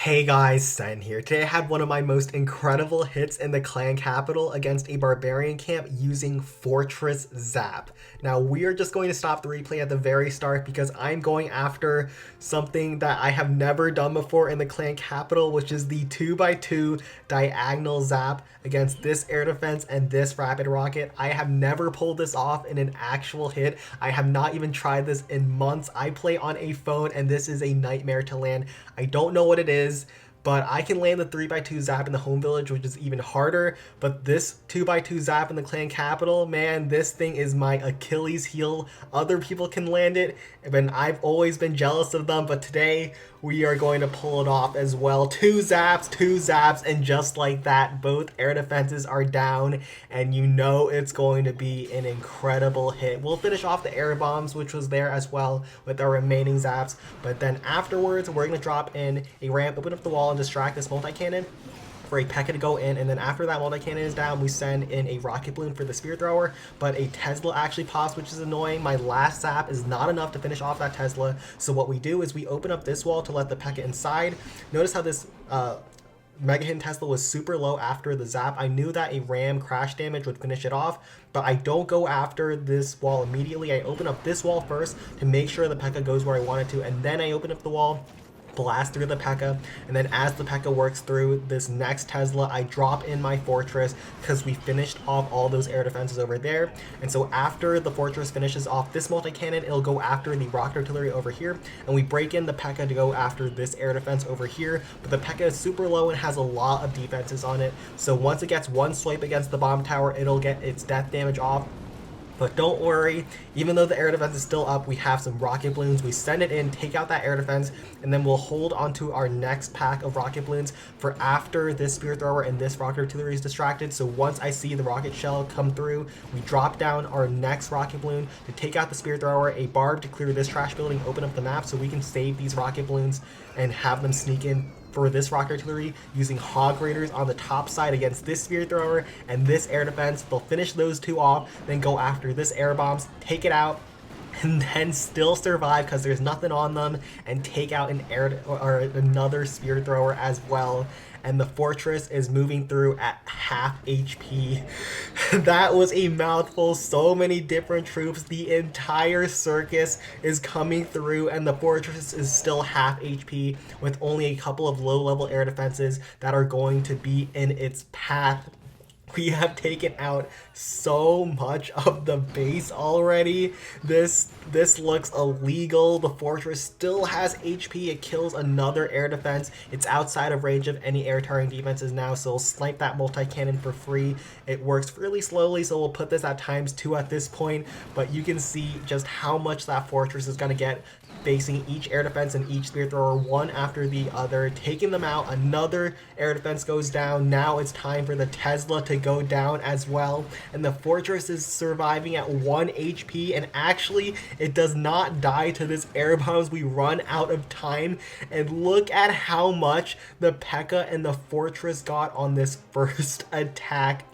Hey guys, Sen here. Today I had one of my most incredible hits in the clan capital against a barbarian camp using Fortress Zap. Now we are just going to stop the replay at the very start because I'm going after something that I have never done before in the clan capital, which is the 2x2 diagonal zap against this air defense and this rapid rocket. I have never pulled this off in an actual hit. I have not even tried this in months. I play on a phone and this is a nightmare to land. I don't know what it is, but I can land the 3x2 zap in the home village, which is even harder. But this 2x2 zap in the clan capital, man, this thing is my Achilles heel. Other people can land it, and I've always been jealous of them, but today we are going to pull it off as well. Two zaps, and just like that, both air defenses are down, and you know it's going to be an incredible hit. We'll finish off the air bombs, which was there as well with our remaining zaps, but then afterwards, we're going to drop in a ramp, open up the wall, and distract this multi-cannon for a P.E.K.K.A to go in, and then after that multi-cannon is down, we send in a rocket balloon for the spear thrower, but a Tesla actually pops, which is annoying. My last zap is not enough to finish off that Tesla, so what we do is we open up this wall to let the P.E.K.K.A inside. Notice how this Mega Hit Tesla was super low after the zap. I knew that a ram crash damage would finish it off, but I don't go after this wall immediately. I open up this wall first to make sure the P.E.K.K.A goes where I want it to, and then I open up the wall, blast through the P.E.K.K.A, and then as the P.E.K.K.A works through this next Tesla, I drop in my fortress because we finished off all those air defenses over there. And so after the fortress finishes off this multi-cannon, it'll go after the rocket artillery over here, and we break in the P.E.K.K.A to go after this air defense over here. But the P.E.K.K.A is super low and has a lot of defenses on it, so once it gets one swipe against the bomb tower, it'll get its death damage off. But don't worry, even though the air defense is still up, we have some rocket balloons. We send it in, take out that air defense, and then we'll hold onto our next pack of rocket balloons for after this spear thrower and this rocket artillery is distracted. So once I see the rocket shell come through, we drop down our next rocket balloon to take out the spear thrower, a barb to clear this trash building, open up the map so we can save these rocket balloons and have them sneak in for this rocket artillery using hog raiders on the top side against this spear thrower and this air defense. They'll finish those two off, then go after this air bombs, take it out, and then still survive because there's nothing on them, and take out an air or another spear thrower as well. And the fortress is moving through at half HP. That was a mouthful. So many different troops. The entire circus is coming through, and the fortress is still half HP with only a couple of low-level air defenses that are going to be in its path. We have taken out so much of the base already. This looks illegal. The fortress still has HP. It kills another air defense. It's outside of range of any air targeting defenses now, so we'll snipe that multi-cannon for free. It works really slowly, so we'll put this at ×2 at this point, but you can see just how much that fortress is going to get facing each air defense and each spear thrower one after the other, taking them out. Another air defense goes down. Now it's time for the Tesla to go down as well, and the fortress is surviving at 1 HP, and actually it does not die to this air bombs. We run out of time, and look at how much the P.E.K.K.A and the fortress got on this first attack.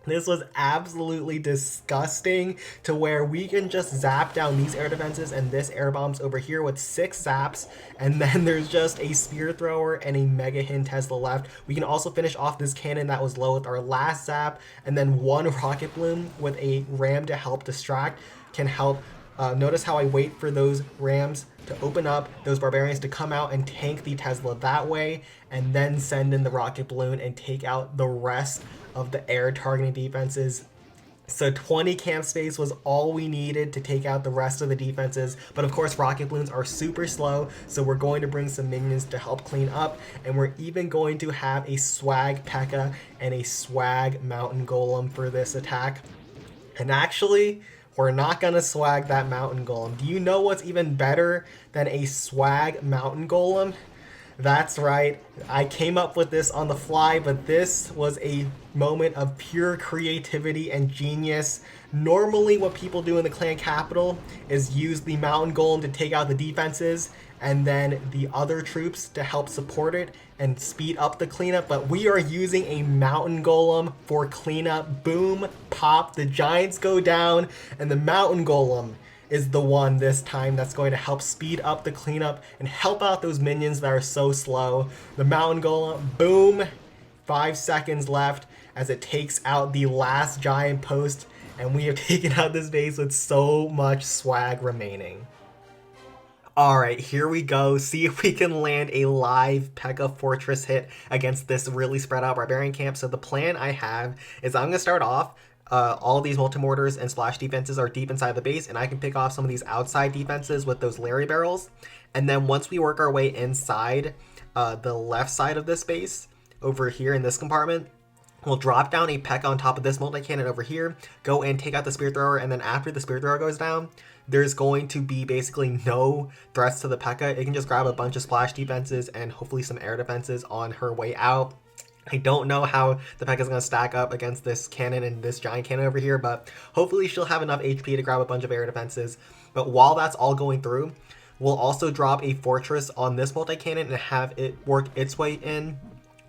This was absolutely disgusting, to where we can just zap down these air defenses and this air bombs over here with 6 zaps, and then there's just a spear thrower and a mega hit Tesla left. We can also finish off this cannon that was low with our last zap, and then one rocket balloon with a ram to help distract can help. Notice how I wait for those rams to open up, those barbarians to come out and tank the Tesla that way, and then send in the rocket balloon and take out the rest of the air targeting defenses. So 20 camp space was all we needed to take out the rest of the defenses, but of course rocket balloons are super slow, so we're going to bring some minions to help clean up, and we're even going to have a swag P.E.K.K.A and a swag mountain golem for this attack. And actually, we're not gonna swag that mountain golem. Do you know what's even better than a swag mountain golem? That's right, I came up with this on the fly, but this was a moment of pure creativity and genius. Normally what people do in the clan capital is use the mountain golem to take out the defenses, and then the other troops to help support it and speed up the cleanup, but we are using a mountain golem for cleanup. Boom, pop, the giants go down, and the mountain golem is the one this time that's going to help speed up the cleanup and help out those minions that are so slow. The mountain golem, boom, 5 seconds left as it takes out the last giant post, and we have taken out this base with so much swag remaining. Alright, here we go. See if we can land a live P.E.K.K.A Fortress hit against this really spread out Barbarian camp. So the plan I have is I'm going to start off. All these multi-mortars and splash defenses are deep inside the base, and I can pick off some of these outside defenses with those Larry barrels. And then once we work our way inside the left side of this base, over here in this compartment, we'll drop down a P.E.K.K.A on top of this multi-cannon over here, go and take out the spear thrower, and then after the spear thrower goes down, there's going to be basically no threats to the P.E.K.K.A. It can just grab a bunch of splash defenses and hopefully some air defenses on her way out. I don't know how the P.E.K.K.A is going to stack up against this cannon and this giant cannon over here, but hopefully she'll have enough HP to grab a bunch of air defenses. But while that's all going through, we'll also drop a fortress on this multi-cannon and have it work its way in.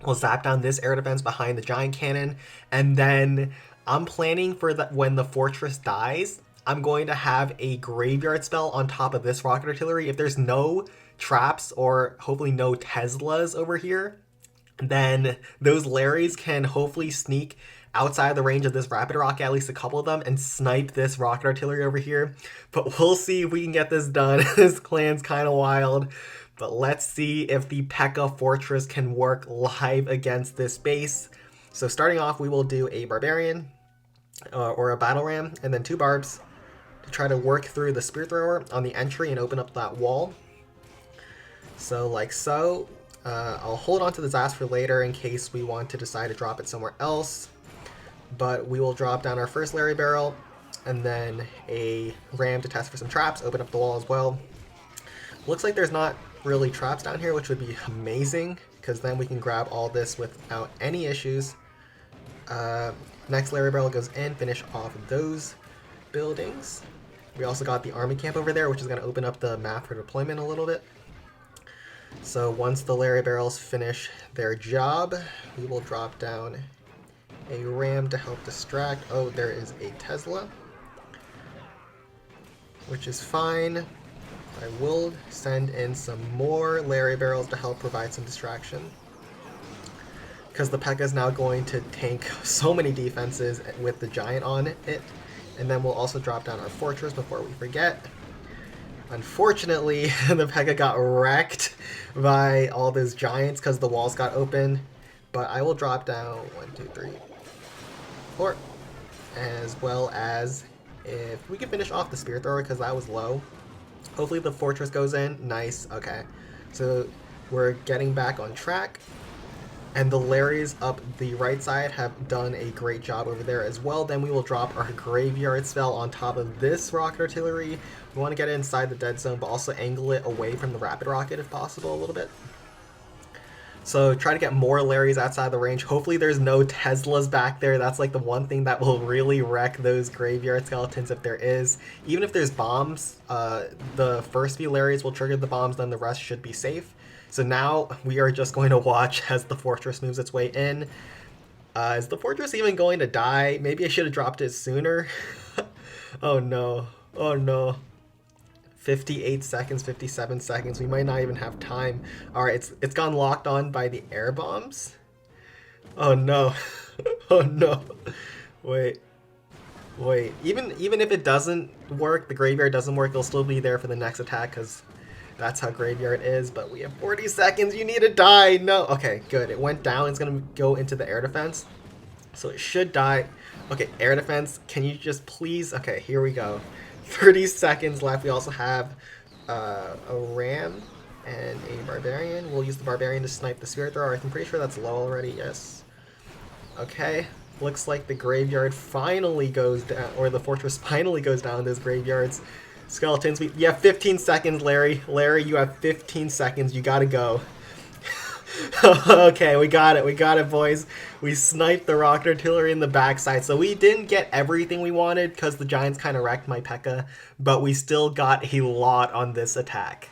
We'll zap down this air defense behind the giant cannon, and then I'm planning for that when the fortress dies, I'm going to have a graveyard spell on top of this rocket artillery. If there's no traps or hopefully no Teslas over here, then those Larrys can hopefully sneak outside the range of this rapid rocket, at least a couple of them, and snipe this rocket artillery over here. But we'll see if we can get this done. This clan's kind of wild. But let's see if the P.E.K.K.A Fortress can work live against this base. So starting off, we will do a Barbarian or a Battle Ram, and then 2 Barbs to try to work through the Spear Thrower on the entry and open up that wall. So like so. I'll hold on to the Zas for later in case we want to decide to drop it somewhere else. But we will drop down our first Larry Barrel, and then a Ram to test for some traps, open up the wall as well. Looks like there's not really traps down here, which would be amazing, because then we can grab all this without any issues. Next Larry Barrel goes in, finish off those buildings. We also got the army camp over there, which is going to open up the map for deployment a little bit. So once the Larry Barrels finish their job, we will drop down a Ram to help distract. Oh, there is a Tesla, which is fine. I will send in some more Larry Barrels to help provide some distraction, because the P.E.K.K.A is now going to tank so many defenses with the giant on it. And then we'll also drop down our fortress before we forget. Unfortunately, the P.E.K.K.A got wrecked by all those giants because the walls got open. But I will drop down 1, 2, 3, 4, as well as if we can finish off the spear thrower because that was low. Hopefully the fortress goes in. Nice. Okay. So we're getting back on track. And the Larrys up the right side have done a great job over there as well. Then we will drop our graveyard spell on top of this rocket artillery. We want to get it inside the dead zone, but also angle it away from the rapid rocket if possible a little bit. So try to get more Larrys outside the range. Hopefully there's no Teslas back there. That's like the one thing that will really wreck those graveyard skeletons if there is. Even if there's bombs, the first few Larrys will trigger the bombs, then the rest should be safe. So now we are just going to watch as the fortress moves its way in. Is the fortress even going to die? Maybe I should have dropped it sooner. Oh no. Oh no. 58 seconds, 57 seconds. We might not even have time. Alright, it's gone locked on by the air bombs. Oh no. Oh no. Wait. Even if it doesn't work, the graveyard doesn't work, it'll still be there for the next attack because that's how graveyard is. But we have 40 seconds. You need to die. No. Okay, good. It went down. It's going to go into the air defense. So it should die. Okay, air defense. Can you just please? Okay, here we go. 30 seconds left. We also have a Ram and a Barbarian. We'll use the Barbarian to snipe the Spirit Thrower. I'm pretty sure that's low already. Yes. Okay. Looks like the graveyard finally goes down, or the fortress finally goes down. Those graveyards. Skeletons. You have 15 seconds, Larry. Larry, you have 15 seconds. You gotta go. Okay, we got it. We got it, boys. We sniped the rocket artillery in the backside. So we didn't get everything we wanted because the giants kind of wrecked my P.E.K.K.A, but we still got a lot on this attack.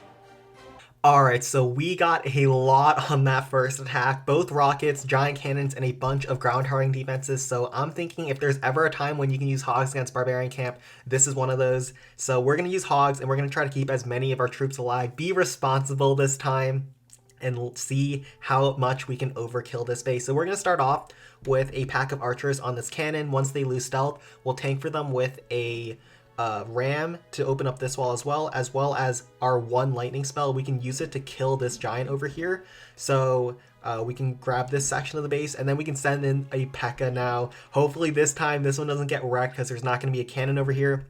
Alright, so we got a lot on that first attack. Both rockets, giant cannons, and a bunch of ground hardening defenses. So I'm thinking if there's ever a time when you can use hogs against barbarian camp, this is one of those. So we're going to use hogs, and we're going to try to keep as many of our troops alive. Be responsible this time, and see how much we can overkill this base. So we're going to start off with a pack of archers on this cannon. Once they lose stealth, we'll tank for them with a ram to open up this wall, as well as our one lightning spell. We can use it to kill this giant over here. So we can grab this section of the base, and then we can send in a P.E.K.K.A. now. Hopefully this time this one doesn't get wrecked, because there's not going to be a cannon over here.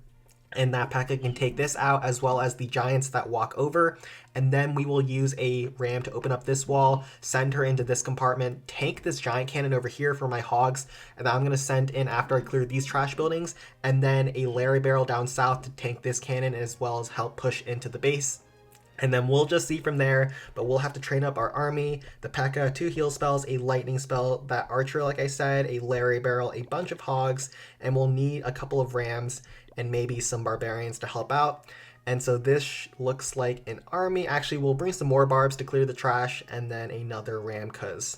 And that P.E.K.K.A. can take this out, as well as the giants that walk over. And then we will use a ram to open up this wall, send her into this compartment, tank this giant cannon over here for my hogs, and then I'm going to send in, after I clear these trash buildings, and then a Larry barrel down south to tank this cannon, as well as help push into the base. And then we'll just see from there, but we'll have to train up our army, the P.E.K.K.A., 2 heal spells, a lightning spell, that archer, like I said, a Larry barrel, a bunch of hogs, and we'll need a couple of rams and maybe some barbarians to help out. And so this looks like an army. Actually, we'll bring some more barbs to clear the trash, and then another ram, because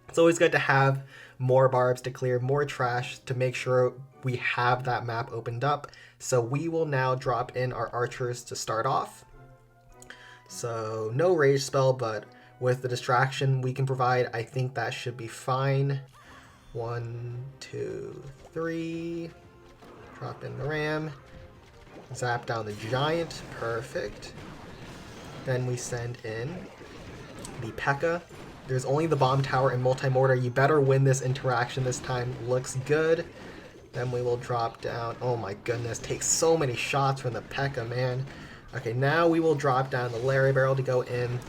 it's always good to have more barbs to clear more trash to make sure we have that map opened up. So we will now drop in our archers to start off. So no rage spell, but with the distraction we can provide, I think that should be fine. 1, 2, 3. Drop in the ram. Zap down the giant. Perfect. Then we send in the P.E.K.K.A. There's only the bomb tower and multi-mortar. You better win this interaction this time. Looks good. Then we will drop down. Oh my goodness. Takes so many shots from the P.E.K.K.A., man. Okay, now we will drop down the Larry barrel to go in,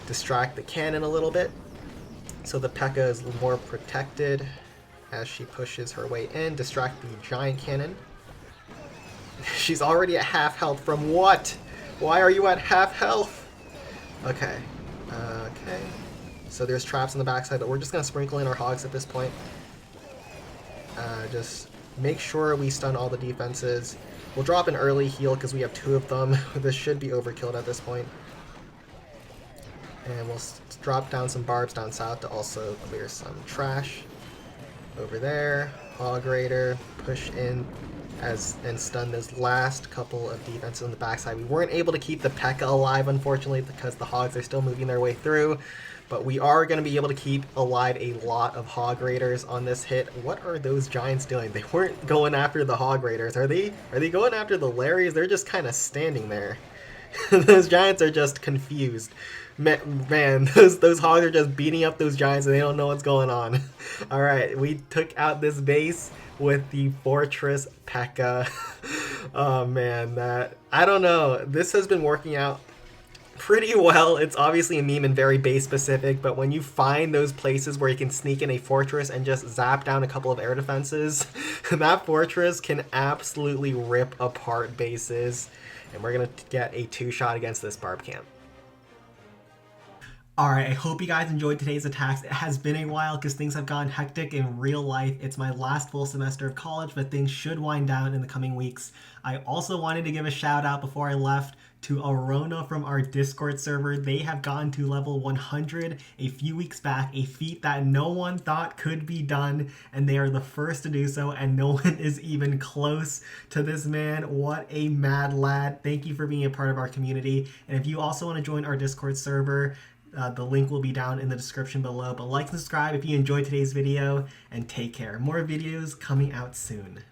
distract the cannon a little bit, so the P.E.K.K.A. is more protected as she pushes her way in. Distract the giant cannon. She's already at half health from what? Why are you at half health? Okay. Okay. So there's traps on the backside, but we're just going to sprinkle in our hogs at this point. Just make sure we stun all the defenses. We'll drop an early heal because we have 2 of them. This should be overkilled at this point. And we'll drop down some barbs down south to also clear some trash. Over there, Hog Raider, push in and stun those last couple of defenses on the backside. We weren't able to keep the P.E.K.K.A. alive, unfortunately, because the hogs are still moving their way through. But we are going to be able to keep alive a lot of Hog Raiders on this hit. What are those giants doing? They weren't going after the Hog Raiders. Are they going after the Larrys? They're just kind of standing there. Those giants are just confused. Man, those hogs are just beating up those giants and they don't know what's going on. Alright, we took out this base with the Fortress P.E.K.K.A. Oh man, I don't know. This has been working out pretty well. It's obviously a meme and very base specific, but when you find those places where you can sneak in a fortress and just zap down a couple of air defenses, that fortress can absolutely rip apart bases. And we're going to get a 2-shot against this barb camp. Alright, I hope you guys enjoyed today's attacks. It has been a while because things have gone hectic in real life. It's my last full semester of college, but things should wind down in the coming weeks. I also wanted to give a shout out before I left to Arona from our Discord server. They have gotten to level 100 a few weeks back, a feat that no one thought could be done, and they are the first to do so, and no one is even close to this man. What a mad lad. Thank you for being a part of our community, and if you also want to join our Discord server, the link will be down in the description below. But like and subscribe if you enjoyed today's video, and take care. More videos coming out soon.